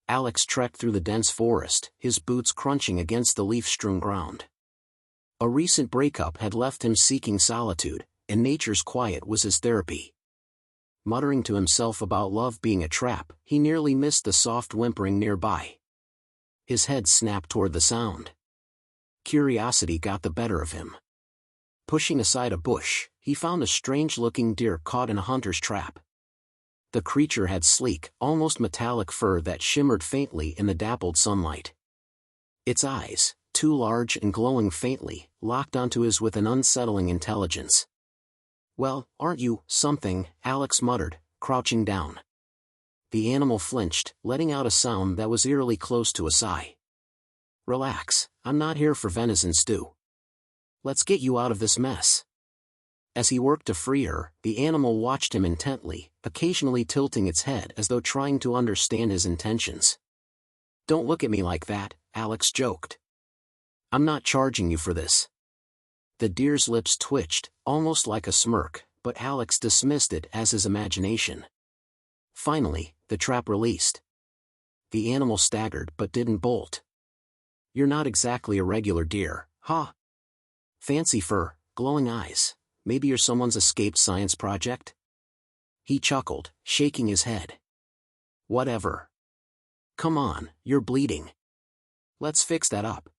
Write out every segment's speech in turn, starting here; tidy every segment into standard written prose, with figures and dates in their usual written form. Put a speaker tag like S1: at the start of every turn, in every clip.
S1: Alex trekked through the dense forest, his boots crunching against the leaf-strewn ground. A recent breakup had left him seeking solitude, and nature's quiet was his therapy. Muttering to himself about love being a trap, he nearly missed the soft whimpering nearby. His head snapped toward the sound. Curiosity got the better of him. Pushing aside a bush, he found a strange-looking deer caught in a hunter's trap. The creature had sleek, almost metallic fur that shimmered faintly in the dappled sunlight. Its eyes, too large and glowing faintly, locked onto his with an unsettling intelligence. "Well, aren't you something?" Alex muttered, crouching down. The animal flinched, letting out a sound that was eerily close to a sigh. "Relax, I'm not here for venison stew. Let's get you out of this mess." As he worked to free her, the animal watched him intently, occasionally tilting its head as though trying to understand his intentions. "Don't look at me like that," Alex joked. "I'm not charging you for this." The deer's lips twitched, almost like a smirk, but Alex dismissed it as his imagination. Finally, the trap released. The animal staggered but didn't bolt. "You're not exactly a regular deer, huh? Fancy fur, glowing eyes. Maybe you're someone's escaped science project?" He chuckled, shaking his head. "Whatever. Come on, you're bleeding. Let's fix that up."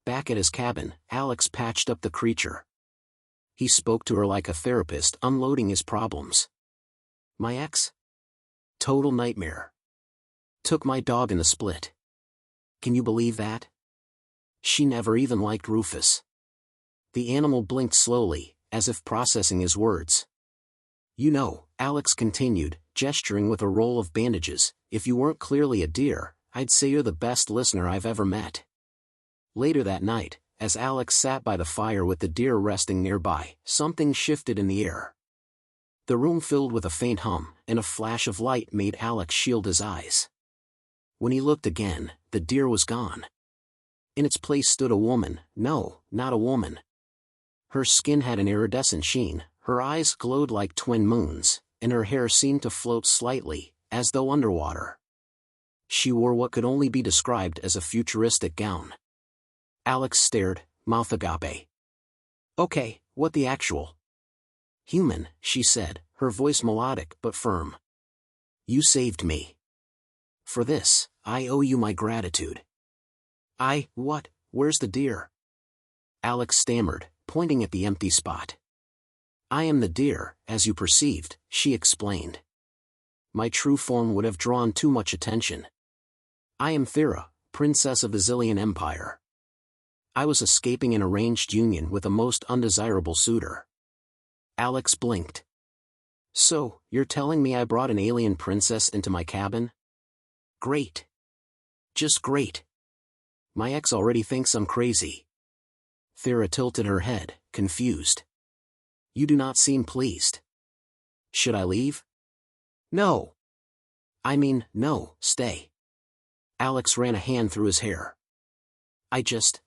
S1: Back at his cabin, Alex patched up the creature. He spoke to her like a therapist unloading his problems. "My ex? Total nightmare. Took my dog in the split. Can you believe that? She never even liked Rufus." The animal blinked slowly, as if processing his words. "You know," Alex continued, gesturing with a roll of bandages, "if you weren't clearly a deer, I'd say you're the best listener I've ever met." Later that night, as Alex sat by the fire with the deer resting nearby, something shifted in the air. The room filled with a faint hum, and a flash of light made Alex shield his eyes. When he looked again, the deer was gone. In its place stood a woman. No, not a woman. Her skin had an iridescent sheen, her eyes glowed like twin moons, and her hair seemed to float slightly, as though underwater. She wore what could only be described as a futuristic gown. Alex stared, mouth agape. "Okay, what the actual?" "Human," she said, her voice melodic but firm. "You saved me. For this, I owe you my gratitude." What, where's the deer?" Alex stammered, pointing at the empty spot. "I am the deer, as you perceived," she explained. "My true form would have drawn too much attention. I am Thera, princess of the Zillion Empire. I was escaping an arranged union with a most undesirable suitor." Alex blinked. "So, you're telling me I brought an alien princess into my cabin? Great. Just great. My ex already thinks I'm crazy." Thera tilted her head, confused. "You do not seem pleased. Should I leave?" "No. I mean, no, stay." Alex ran a hand through his hair.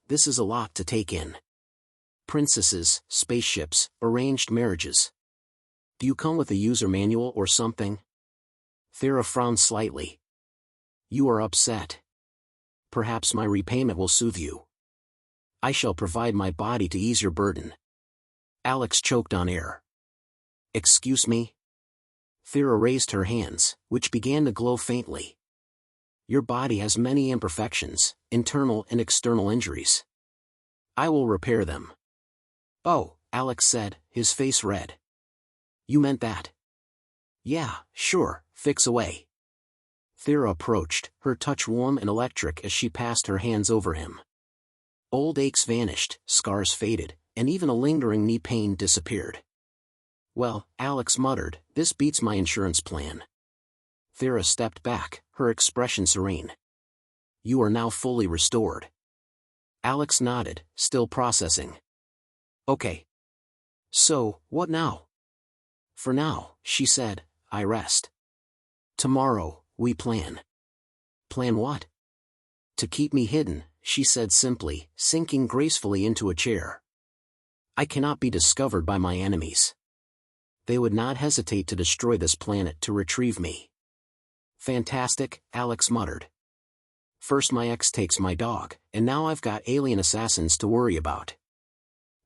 S1: This is a lot to take in. Princesses, spaceships, arranged marriages. Do you come with a user manual or something?" Thera frowned slightly. "You are upset. Perhaps my repayment will soothe you. I shall provide my body to ease your burden." Alex choked on air. "Excuse me?" Thera raised her hands, which began to glow faintly. "Your body has many imperfections, internal and external injuries. I will repair them." "Oh," Alex said, his face red. "You meant that?" "Yeah, sure, fix away." Thera approached, her touch warm and electric as she passed her hands over him. Old aches vanished, scars faded, and even a lingering knee pain disappeared. "Well," Alex muttered, "this beats my insurance plan." Thera stepped back, her expression serene. "You are now fully restored." Alex nodded, still processing. "Okay. So, what now?" "For now," she said, "I rest. Tomorrow, we plan." "Plan what?" "To keep me hidden," she said simply, sinking gracefully into a chair. "I cannot be discovered by my enemies. They would not hesitate to destroy this planet to retrieve me." "Fantastic," Alex muttered. First my ex takes my dog, and now I've got alien assassins to worry about.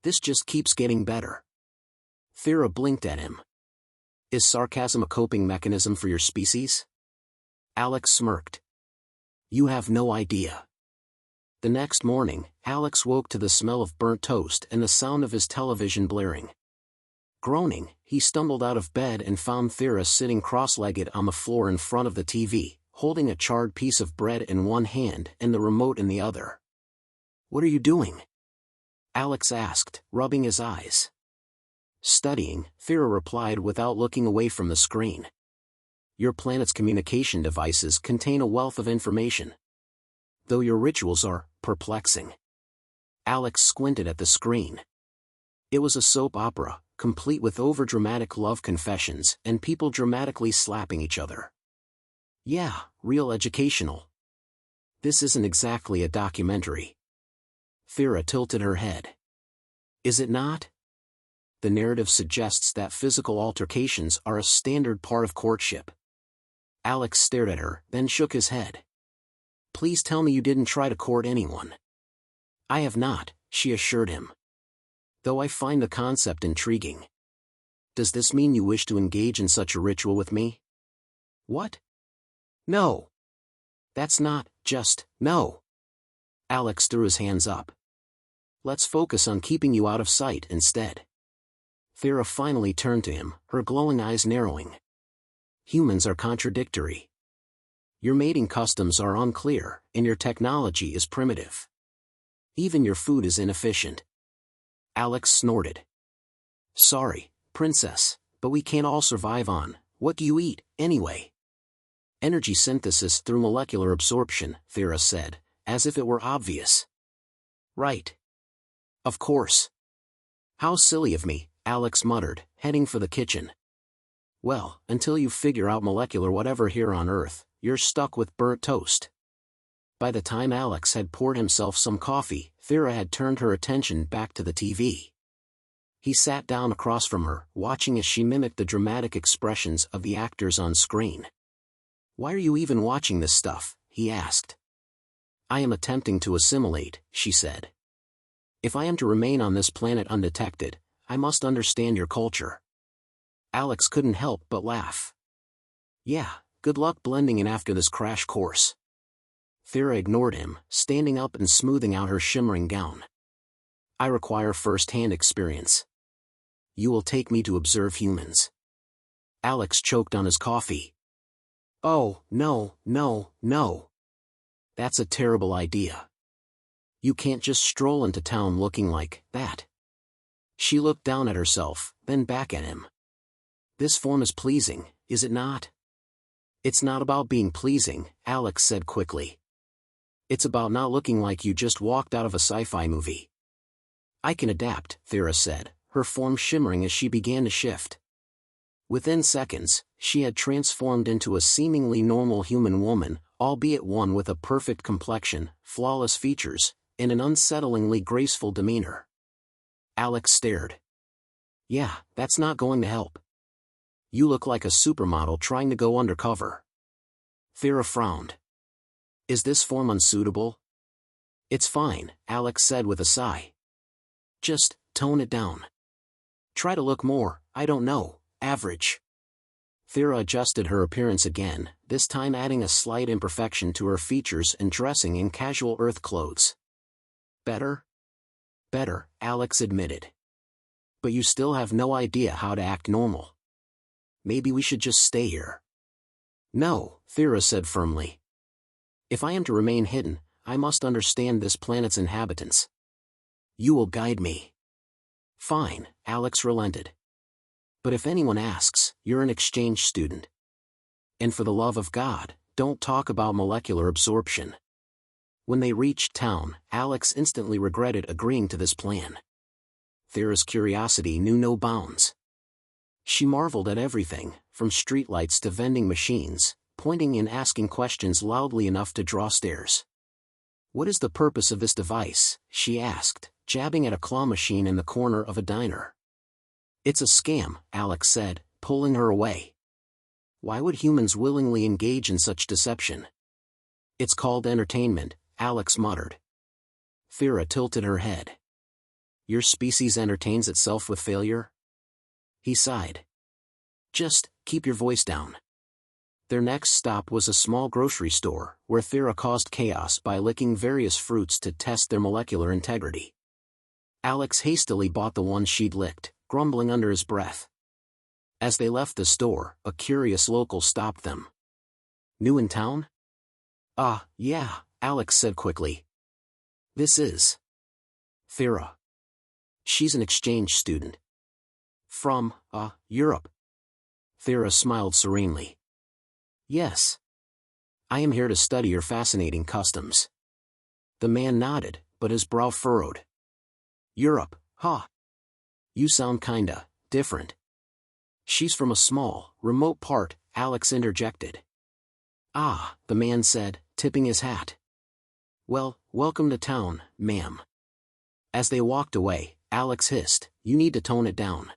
S1: This just keeps getting better. Thera blinked at him. Is sarcasm a coping mechanism for your species? Alex smirked. You have no idea. The next morning, Alex woke to the smell of burnt toast and the sound of his television blaring. Groaning, he stumbled out of bed and found Thera sitting cross-legged on the floor in front of the TV, holding a charred piece of bread in one hand and the remote in the other. What are you doing? Alex asked, rubbing his eyes. Studying, Thera replied without looking away from the screen. Your planet's communication devices contain a wealth of information. Though your rituals are perplexing. Alex squinted at the screen. It was a soap opera, complete with overdramatic love confessions and people dramatically slapping each other. Yeah, real educational. This isn't exactly a documentary. Thera tilted her head. Is it not? The narrative suggests that physical altercations are a standard part of courtship. Alex stared at her, then shook his head. Please tell me you didn't try to court anyone. I have not, she assured him. Though I find the concept intriguing. Does this mean you wish to engage in such a ritual with me? What? No. That's not, just, no. Alex threw his hands up. Let's focus on keeping you out of sight instead. Thera finally turned to him, her glowing eyes narrowing. Humans are contradictory. Your mating customs are unclear, and your technology is primitive. Even your food is inefficient. Alex snorted. Sorry, princess, but we can't all survive on, what do you eat, anyway? Energy synthesis through molecular absorption, Thera said, as if it were obvious. Right. Of course. How silly of me, Alex muttered, heading for the kitchen. Well, until you figure out molecular whatever here on Earth, you're stuck with burnt toast. By the time Alex had poured himself some coffee, Thera had turned her attention back to the TV. He sat down across from her, watching as she mimicked the dramatic expressions of the actors on screen. Why are you even watching this stuff? He asked. I am attempting to assimilate, she said. If I am to remain on this planet undetected, I must understand your culture. Alex couldn't help but laugh. Yeah, good luck blending in after this crash course. Thera ignored him, standing up and smoothing out her shimmering gown. I require first-hand experience. You will take me to observe humans. Alex choked on his coffee. Oh, no, no, no. That's a terrible idea. You can't just stroll into town looking like that. She looked down at herself, then back at him. This form is pleasing, is it not? It's not about being pleasing, Alex said quickly. It's about not looking like you just walked out of a sci-fi movie. I can adapt, Thera said, her form shimmering as she began to shift. Within seconds, she had transformed into a seemingly normal human woman, albeit one with a perfect complexion, flawless features, and an unsettlingly graceful demeanor. Alex stared. Yeah, that's not going to help. You look like a supermodel trying to go undercover. Thera frowned. Is this form unsuitable? It's fine, Alex said with a sigh. Just tone it down. Try to look more, I don't know, average. Thera adjusted her appearance again, this time adding a slight imperfection to her features and dressing in casual earth clothes. Better? Better, Alex admitted. But you still have no idea how to act normal. Maybe we should just stay here. No, Thera said firmly. If I am to remain hidden, I must understand this planet's inhabitants. You will guide me. Fine, Alex relented. But if anyone asks, you're an exchange student. And for the love of God, don't talk about molecular absorption. When they reached town, Alex instantly regretted agreeing to this plan. Thera's curiosity knew no bounds. She marveled at everything, from streetlights to vending machines, pointing and asking questions loudly enough to draw stares. What is the purpose of this device? She asked, jabbing at a claw machine in the corner of a diner. It's a scam, Alex said, pulling her away. Why would humans willingly engage in such deception? It's called entertainment, Alex muttered. Thera tilted her head. Your species entertains itself with failure? He sighed. Just keep your voice down. Their next stop was a small grocery store, where Thera caused chaos by licking various fruits to test their molecular integrity. Alex hastily bought the one she'd licked, grumbling under his breath. As they left the store, a curious local stopped them. New in town? Yeah, Alex said quickly. This is Thera. She's an exchange student. From, Europe. Thera smiled serenely. Yes. I am here to study your fascinating customs. The man nodded, but his brow furrowed. Europe, huh? You sound kinda different. She's from a small, remote part, Alex interjected. Ah, the man said, tipping his hat. Well, welcome to town, ma'am. As they walked away, Alex hissed, you need to tone it down.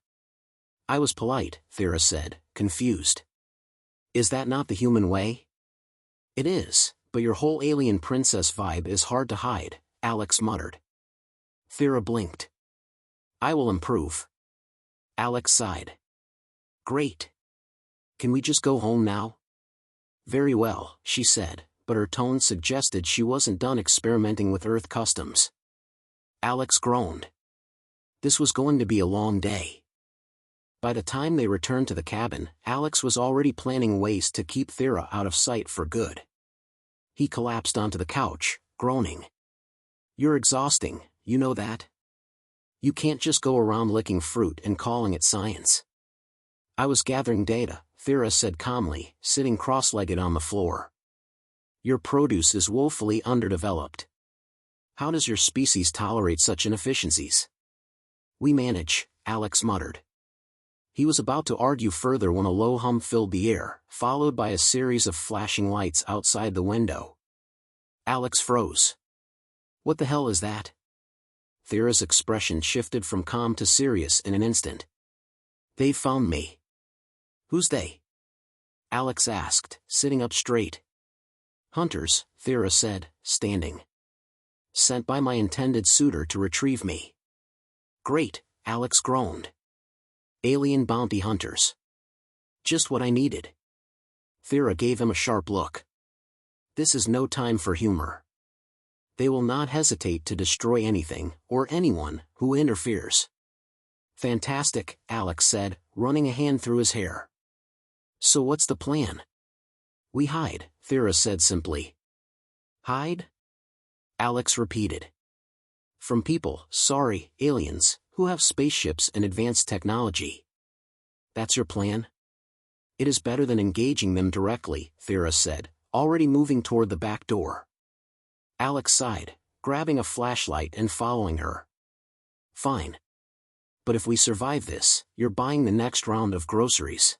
S1: I was polite, Thera said, confused. Is that not the human way? It is, but your whole alien princess vibe is hard to hide, Alex muttered. Thera blinked. I will improve. Alex sighed. Great. Can we just go home now? Very well, she said, but her tone suggested she wasn't done experimenting with Earth customs. Alex groaned. This was going to be a long day. By the time they returned to the cabin, Alex was already planning ways to keep Thera out of sight for good. He collapsed onto the couch, groaning. You're exhausting, you know that? You can't just go around licking fruit and calling it science. I was gathering data, Thera said calmly, sitting cross-legged on the floor. Your produce is woefully underdeveloped. How does your species tolerate such inefficiencies? We manage, Alex muttered. He was about to argue further when a low hum filled the air, followed by a series of flashing lights outside the window. Alex froze. What the hell is that? Thera's expression shifted from calm to serious in an instant. They found me. Who's they? Alex asked, sitting up straight. Hunters, Thera said, standing. Sent by my intended suitor to retrieve me. Great, Alex groaned. Alien bounty hunters. Just what I needed. Thera gave him a sharp look. This is no time for humor. They will not hesitate to destroy anything, or anyone, who interferes. Fantastic, Alex said, running a hand through his hair. So what's the plan? We hide, Thera said simply. Hide? Alex repeated. From people, sorry, aliens, who have spaceships and advanced technology. That's your plan? It is better than engaging them directly, Thera said, already moving toward the back door. Alex sighed, grabbing a flashlight and following her. Fine. But if we survive this, you're buying the next round of groceries.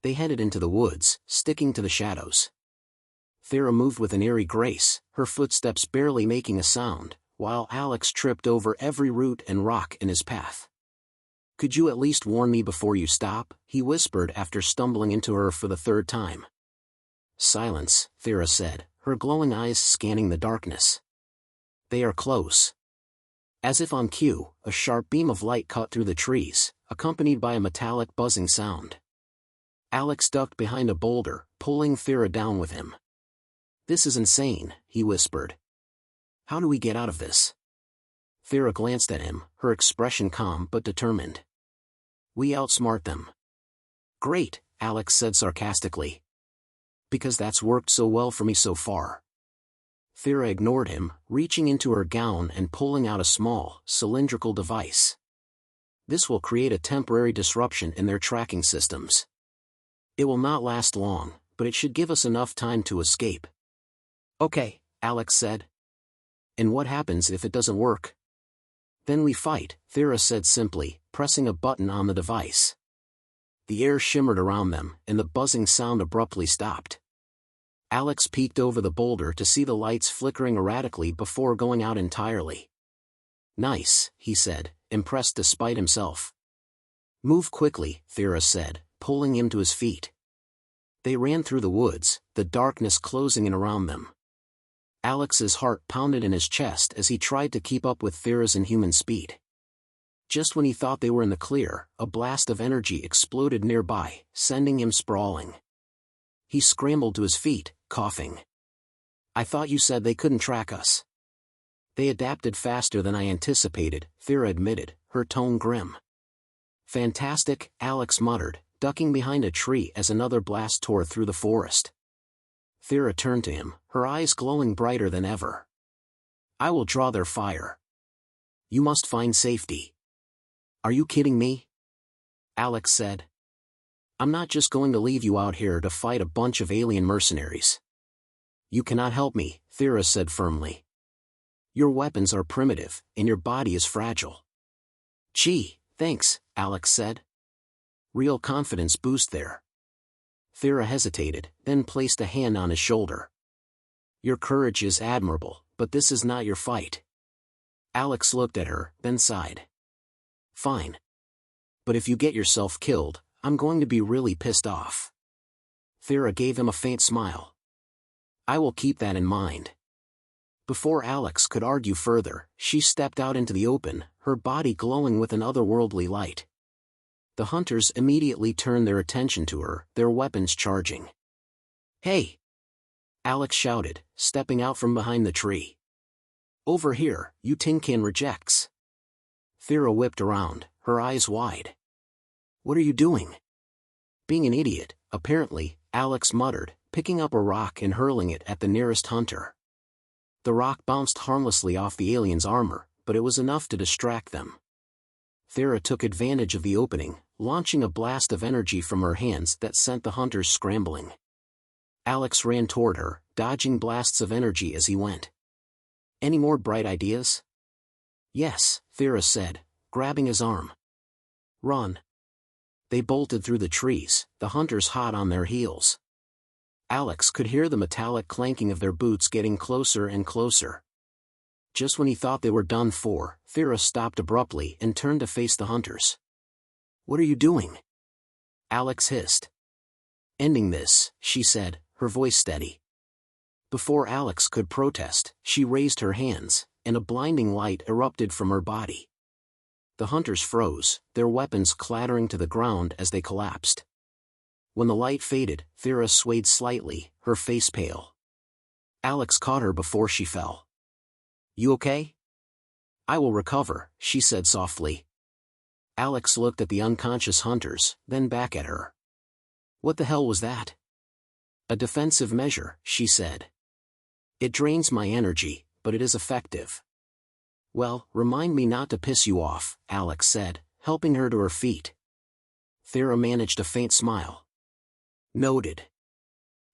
S1: They headed into the woods, sticking to the shadows. Thera moved with an eerie grace, her footsteps barely making a sound, while Alex tripped over every root and rock in his path. Could you at least warn me before you stop? He whispered after stumbling into her for the third time. Silence, Thera said, her glowing eyes scanning the darkness. They are close. As if on cue, a sharp beam of light cut through the trees, accompanied by a metallic buzzing sound. Alex ducked behind a boulder, pulling Thera down with him. This is insane, he whispered. How do we get out of this? Thera glanced at him, her expression calm but determined. We outsmart them. Great, Alex said sarcastically. Because that's worked so well for me so far. Thera ignored him, reaching into her gown and pulling out a small, cylindrical device. This will create a temporary disruption in their tracking systems. It will not last long, but it should give us enough time to escape. Okay, Alex said. And what happens if it doesn't work? Then we fight, Thera said simply, pressing a button on the device. The air shimmered around them, and the buzzing sound abruptly stopped. Alex peeked over the boulder to see the lights flickering erratically before going out entirely. Nice, he said, impressed despite himself. Move quickly, Thera said, pulling him to his feet. They ran through the woods, the darkness closing in around them. Alex's heart pounded in his chest as he tried to keep up with Thera's inhuman speed. Just when he thought they were in the clear, a blast of energy exploded nearby, sending him sprawling. He scrambled to his feet, coughing. "I thought you said they couldn't track us." "They adapted faster than I anticipated," Thera admitted, her tone grim. "Fantastic," Alex muttered, ducking behind a tree as another blast tore through the forest. Thera turned to him, her eyes glowing brighter than ever. "I will draw their fire. You must find safety." "Are you kidding me?" Alex said. "I'm not just going to leave you out here to fight a bunch of alien mercenaries." "You cannot help me," Thera said firmly. "Your weapons are primitive, and your body is fragile." "Gee, thanks," Alex said. Real confidence boost there. Thera hesitated, then placed a hand on his shoulder. "Your courage is admirable, but this is not your fight." Alex looked at her, then sighed. "Fine. But if you get yourself killed, I'm going to be really pissed off." Thera gave him a faint smile. "I will keep that in mind." Before Alex could argue further, she stepped out into the open, her body glowing with an otherworldly light. The hunters immediately turned their attention to her, their weapons charging. "Hey!" Alex shouted, stepping out from behind the tree. "Over here, you tin can rejects." Thera whipped around, her eyes wide. "What are you doing?" "Being an idiot, apparently," Alex muttered, picking up a rock and hurling it at the nearest hunter. The rock bounced harmlessly off the alien's armor, but it was enough to distract them. Thera took advantage of the opening, launching a blast of energy from her hands that sent the hunters scrambling. Alex ran toward her, dodging blasts of energy as he went. "Any more bright ideas?" "Yes," Thera said, grabbing his arm. "Run." They bolted through the trees, the hunters hot on their heels. Alex could hear the metallic clanking of their boots getting closer and closer. Just when he thought they were done for, Thera stopped abruptly and turned to face the hunters. "What are you doing?" Alex hissed. "Ending this," she said, her voice steady. Before Alex could protest, she raised her hands, and a blinding light erupted from her body. The hunters froze, their weapons clattering to the ground as they collapsed. When the light faded, Thera swayed slightly, her face pale. Alex caught her before she fell. "You okay?" "I will recover," she said softly. Alex looked at the unconscious hunters, then back at her. "What the hell was that?" "A defensive measure," she said. "It drains my energy, but it is effective." "Well, remind me not to piss you off," Alex said, helping her to her feet. Thera managed a faint smile. "Noted."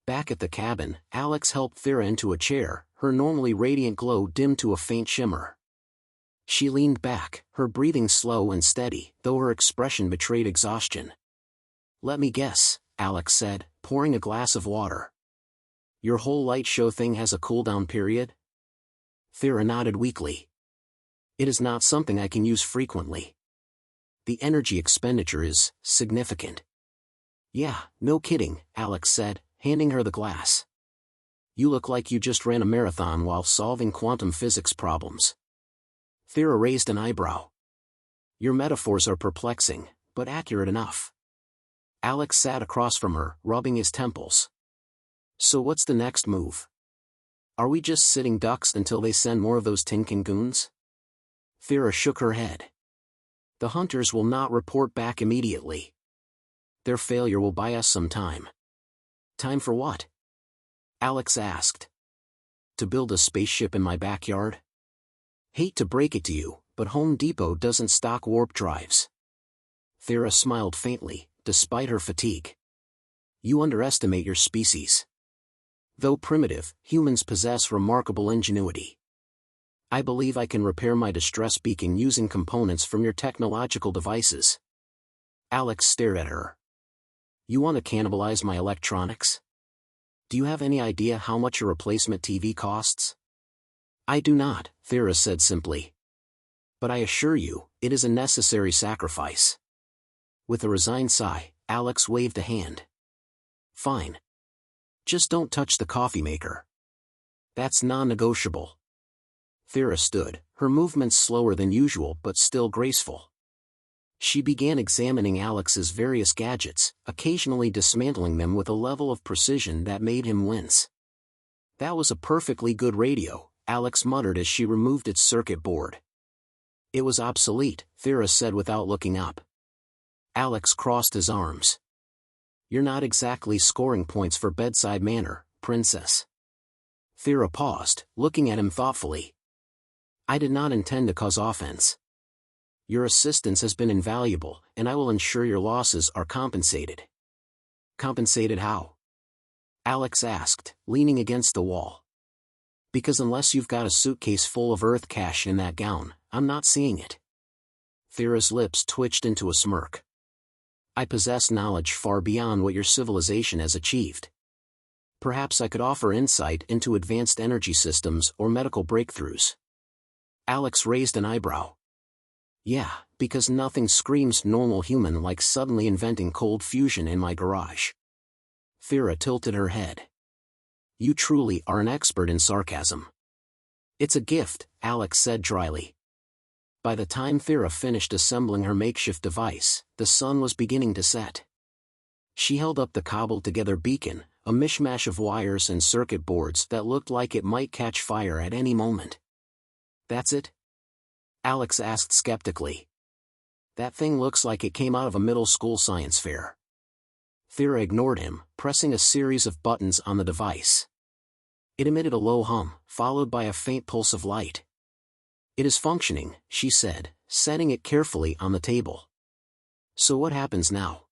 S1: Back at the cabin, Alex helped Thera into a chair, her normally radiant glow dimmed to a faint shimmer. She leaned back, her breathing slow and steady, though her expression betrayed exhaustion. "Let me guess," Alex said, pouring a glass of water. "Your whole light show thing has a cooldown period?" Thera nodded weakly. "It is not something I can use frequently. The energy expenditure is significant." "Yeah, no kidding," Alex said, handing her the glass. "You look like you just ran a marathon while solving quantum physics problems." Thera raised an eyebrow. "Your metaphors are perplexing, but accurate enough." Alex sat across from her, rubbing his temples. "So what's the next move? Are we just sitting ducks until they send more of those tin can goons?" Thera shook her head. "The hunters will not report back immediately. Their failure will buy us some time." "Time for what?" Alex asked. "To build a spaceship in my backyard? Hate to break it to you, but Home Depot doesn't stock warp drives." Thera smiled faintly, despite her fatigue. "You underestimate your species. Though primitive, humans possess remarkable ingenuity. I believe I can repair my distress beacon using components from your technological devices." Alex stared at her. "You want to cannibalize my electronics? Do you have any idea how much a replacement TV costs?" "I do not," Thera said simply. "But I assure you, it is a necessary sacrifice." With a resigned sigh, Alex waved a hand. "Fine. Just don't touch the coffee maker." That's non-negotiable. Thera stood, her movements slower than usual but still graceful. She began examining Alex's various gadgets, occasionally dismantling them with a level of precision that made him wince. That was a perfectly good radio, Alex muttered as she removed its circuit board. It was obsolete, Thera said without looking up. Alex crossed his arms. You're not exactly scoring points for bedside manner, princess. Thera paused, looking at him thoughtfully. I did not intend to cause offense. Your assistance has been invaluable, and I will ensure your losses are compensated. Compensated how? Alex asked, leaning against the wall. Because unless you've got a suitcase full of Earth cash in that gown, I'm not seeing it. Thera's lips twitched into a smirk. I possess knowledge far beyond what your civilization has achieved. Perhaps I could offer insight into advanced energy systems or medical breakthroughs. Alex raised an eyebrow. Yeah, because nothing screams normal human like suddenly inventing cold fusion in my garage. Thera tilted her head. You truly are an expert in sarcasm. It's a gift, Alex said dryly. By the time Thera finished assembling her makeshift device, the sun was beginning to set. She held up the cobbled-together beacon, a mishmash of wires and circuit boards that looked like it might catch fire at any moment. That's it? Alex asked skeptically. That thing looks like it came out of a middle school science fair. Thera ignored him, pressing a series of buttons on the device. It emitted a low hum, followed by a faint pulse of light. It is functioning, she said, setting it carefully on the table. So what happens now?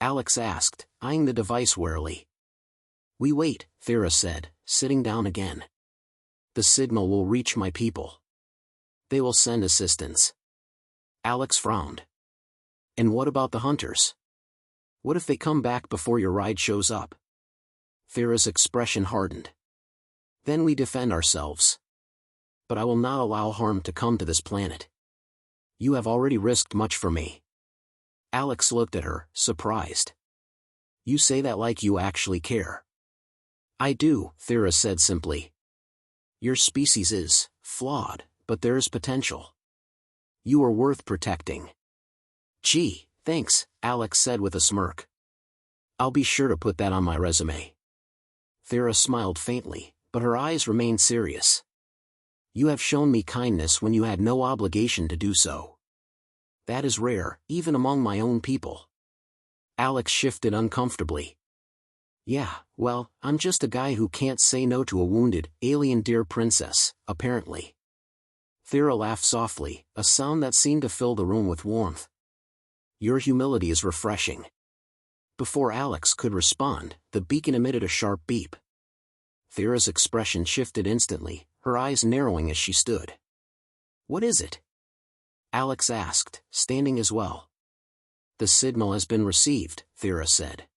S1: Alex asked, eyeing the device warily. We wait, Thera said, sitting down again. The signal will reach my people. They will send assistance. Alex frowned. And what about the hunters? What if they come back before your ride shows up? Thera's expression hardened. Then we defend ourselves. But I will not allow harm to come to this planet. You have already risked much for me. Alex looked at her, surprised. You say that like you actually care. I do, Thera said simply. Your species is flawed, but there is potential. You are worth protecting. Gee, thanks, Alex said with a smirk. I'll be sure to put that on my resume. Thera smiled faintly, but her eyes remained serious. You have shown me kindness when you had no obligation to do so. That is rare, even among my own people. Alex shifted uncomfortably. Yeah, well, I'm just a guy who can't say no to a wounded, alien dear princess, apparently. Thera laughed softly, a sound that seemed to fill the room with warmth. Your humility is refreshing. Before Alex could respond, the beacon emitted a sharp beep. Thera's expression shifted instantly, her eyes narrowing as she stood. What is it? Alex asked, standing as well. The signal has been received, Thera said.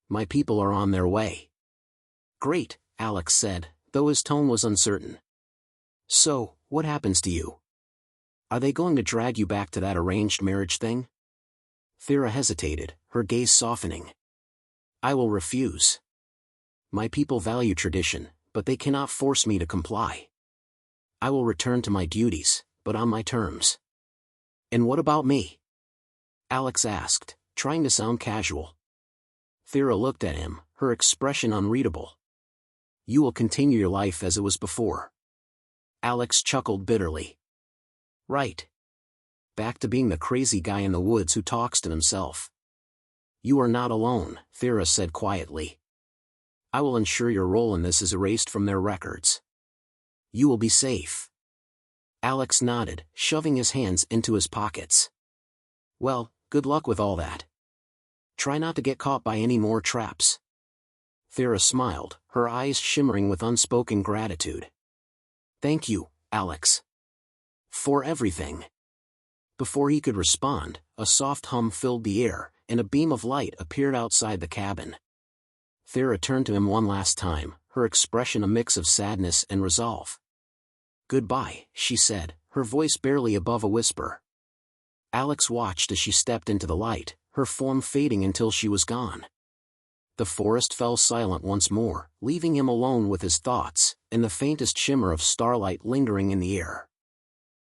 S1: My people are on their way. Great, Alex said, though his tone was uncertain. So, what happens to you? Are they going to drag you back to that arranged marriage thing? Thera hesitated, her gaze softening. I will refuse. My people value tradition, but they cannot force me to comply. I will return to my duties, but on my terms. And what about me? Alex asked, trying to sound casual. Thera looked at him, her expression unreadable. You will continue your life as it was before. Alex chuckled bitterly. Right. Back to being the crazy guy in the woods who talks to himself. You are not alone, Thera said quietly. I will ensure your role in this is erased from their records. You will be safe. Alex nodded, shoving his hands into his pockets. Well, good luck with all that. Try not to get caught by any more traps. Thera smiled, her eyes shimmering with unspoken gratitude. Thank you, Alex. For everything. Before he could respond, a soft hum filled the air, and a beam of light appeared outside the cabin. Thera turned to him one last time, her expression a mix of sadness and resolve. Goodbye, she said, her voice barely above a whisper. Alex watched as she stepped into the light, her form fading until she was gone. The forest fell silent once more, leaving him alone with his thoughts, and the faintest shimmer of starlight lingering in the air.